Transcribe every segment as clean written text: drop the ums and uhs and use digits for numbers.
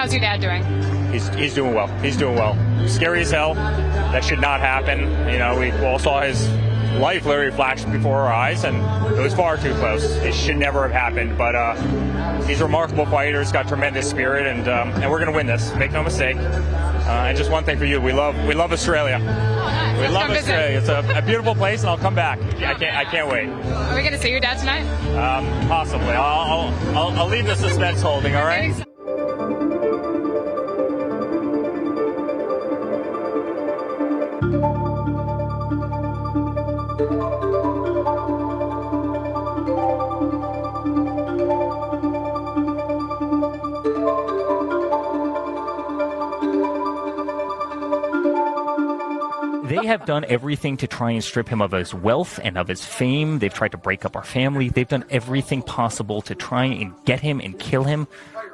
How's your dad doing? He's doing well. He's doing well. Scary as hell. That should not happen. You know, we all saw his life literally flash before our eyes, and it was far too close. It should never have happened. But he's a remarkable fighter. He's got tremendous spirit, and we're going to win this. Make no mistake. And just one thing for you: we love Australia. Oh, nice. We love Australia. It's a beautiful place, and I'll come back. I can't wait. Are we going to see your dad tonight? Possibly. I'll leave the suspense holding. All right. They have done everything to try and strip him of his wealth and of his fame. They've tried to break up our family. They've done everything possible to try and get him and kill him.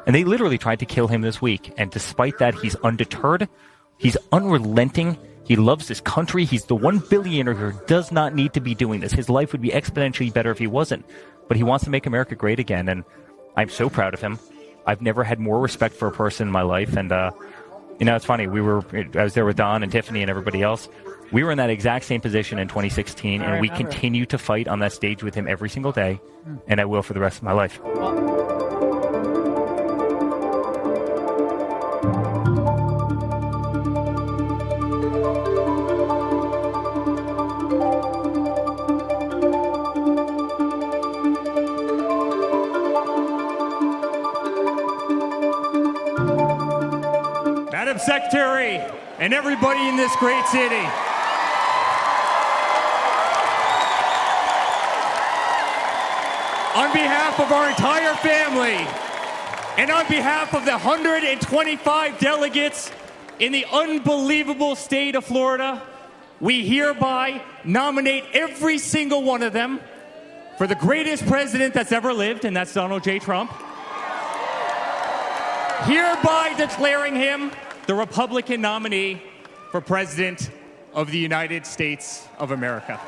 And they literally tried to kill him this week. And despite that, he's undeterred. He's unrelenting. He loves this country. He's the one billionaire who does not need to be doing this. His life would be exponentially better if he wasn't. But he wants to make America great again. And I'm so proud of him. I've never had more respect for a person in my life. And, you know, it's funny. I was there with Don and Tiffany and everybody else. We were in that exact same position in 2016, and we continue to fight on that stage with him every single day, and I will for the rest of my life. Madam Secretary, and everybody in this great city. On behalf of our entire family, and on behalf of the 125 delegates in the unbelievable state of Florida, we hereby nominate every single one of them for the greatest president that's ever lived, and that's Donald J. Trump. Hereby declaring him the Republican nominee for President of the United States of America.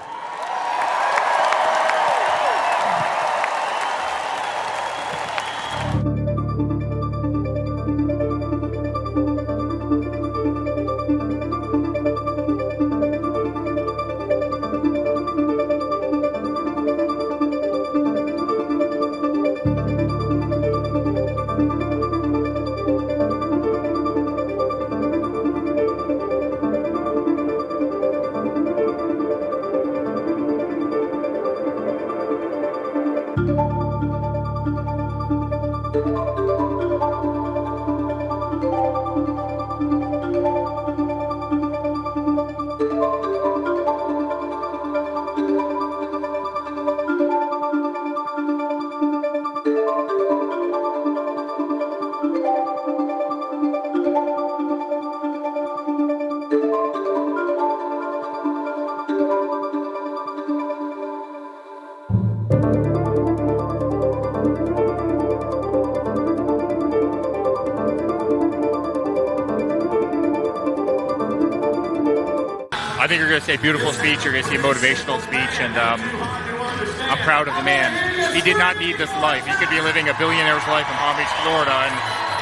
I think you're going to see a beautiful speech. You're going to see a motivational speech, and I'm proud of the man. He did not need this life. He could be living a billionaire's life in Palm Beach, Florida, and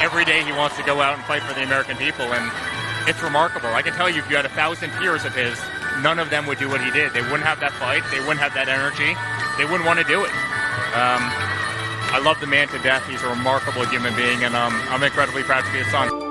every day he wants to go out and fight for the American people, and it's remarkable. I can tell you, if you had 1,000 peers of his, none of them would do what he did. They wouldn't have that fight. They wouldn't have that energy. They wouldn't want to do it. I love the man to death. He's a remarkable human being, and I'm incredibly proud to be his son.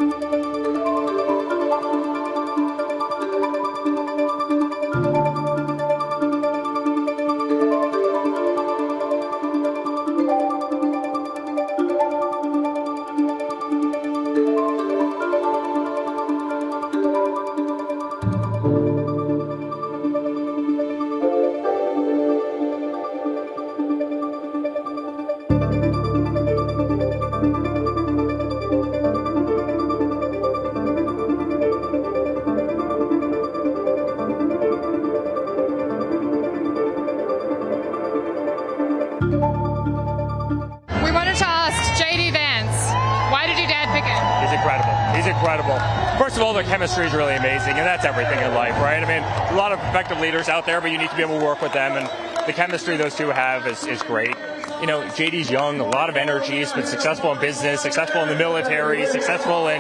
He's incredible. First of all, the chemistry is really amazing, and that's everything in life, right? I mean, a lot of effective leaders out there, but you need to be able to work with them, and the chemistry those two have is great. you know, JD's young, a lot of energy. He's been successful in business, successful in the military, successful in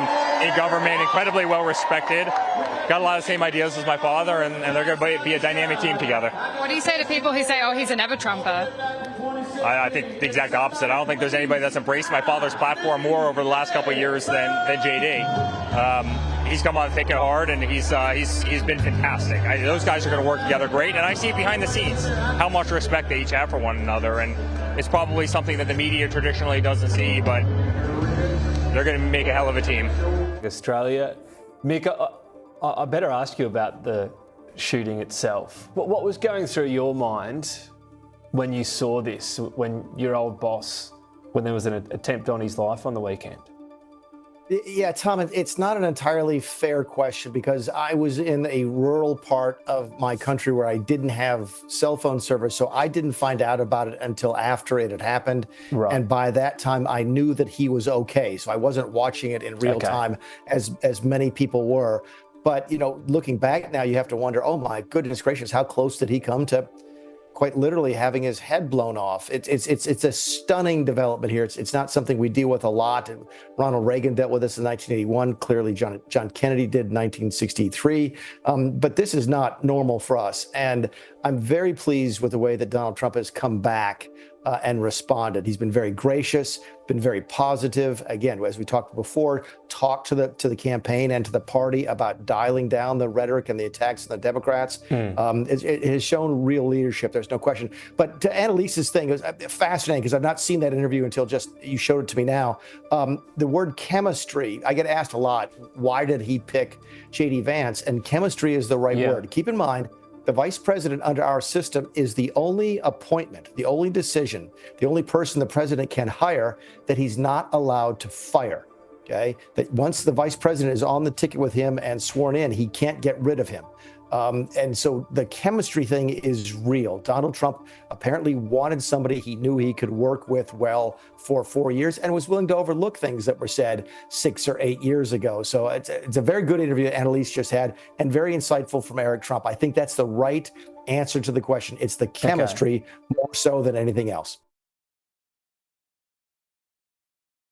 government, incredibly well respected. Got a lot of the same ideas as my father, and they're going to be a dynamic team together. What do you say to people who say, oh, he's a never-Trumper? I think the exact opposite. I don't think there's anybody that's embraced my father's platform more over the last couple of years than JD. He's come on thick and hard, and he's been fantastic. Those guys are going to work together great, and I see behind the scenes how much respect they each have for one another, and it's probably something that the media traditionally doesn't see, but they're going to make a hell of a team. Australia. Mick, I better ask you about the shooting itself. What was going through your mind when you saw this, when your old boss, when there was an attempt on his life on the weekend? Yeah, Tom, it's not an entirely fair question because I was in a rural part of my country where I didn't have cell phone service, so I didn't find out about it until after it had happened. Right. And by that time, I knew that he was okay, so I wasn't watching it in real time as many people were. But, you know, looking back now, you have to wonder, oh, my goodness gracious, how close did he come to quite literally having his head blown off? It's a stunning development here. It's not something we deal with a lot. Ronald Reagan dealt with this in 1981. Clearly, John Kennedy did in 1963. But this is not normal for us. And I'm very pleased with the way that Donald Trump has come back and responded. He's been very gracious, been very positive. Again, as we talked before, talked to the campaign and to the party about dialing down the rhetoric and the attacks on the Democrats. It has shown real leadership. There's no question. But to Annelise's thing, it was fascinating because I've not seen that interview until just you showed it to me now. The word chemistry, I get asked a lot, why did he pick J.D. Vance? And chemistry is the right word. Keep in mind, the vice president under our system is the only appointment, the only decision, the only person the president can hire that he's not allowed to fire. Okay, that once the vice president is on the ticket with him and sworn in, he can't get rid of him. And so the chemistry thing is real. Donald Trump apparently wanted somebody he knew he could work with well for 4 years and was willing to overlook things that were said 6 or 8 years ago. So it's a very good interview that Annelise just had and very insightful from Eric Trump. I think that's the right answer to the question. It's the chemistry more so than anything else.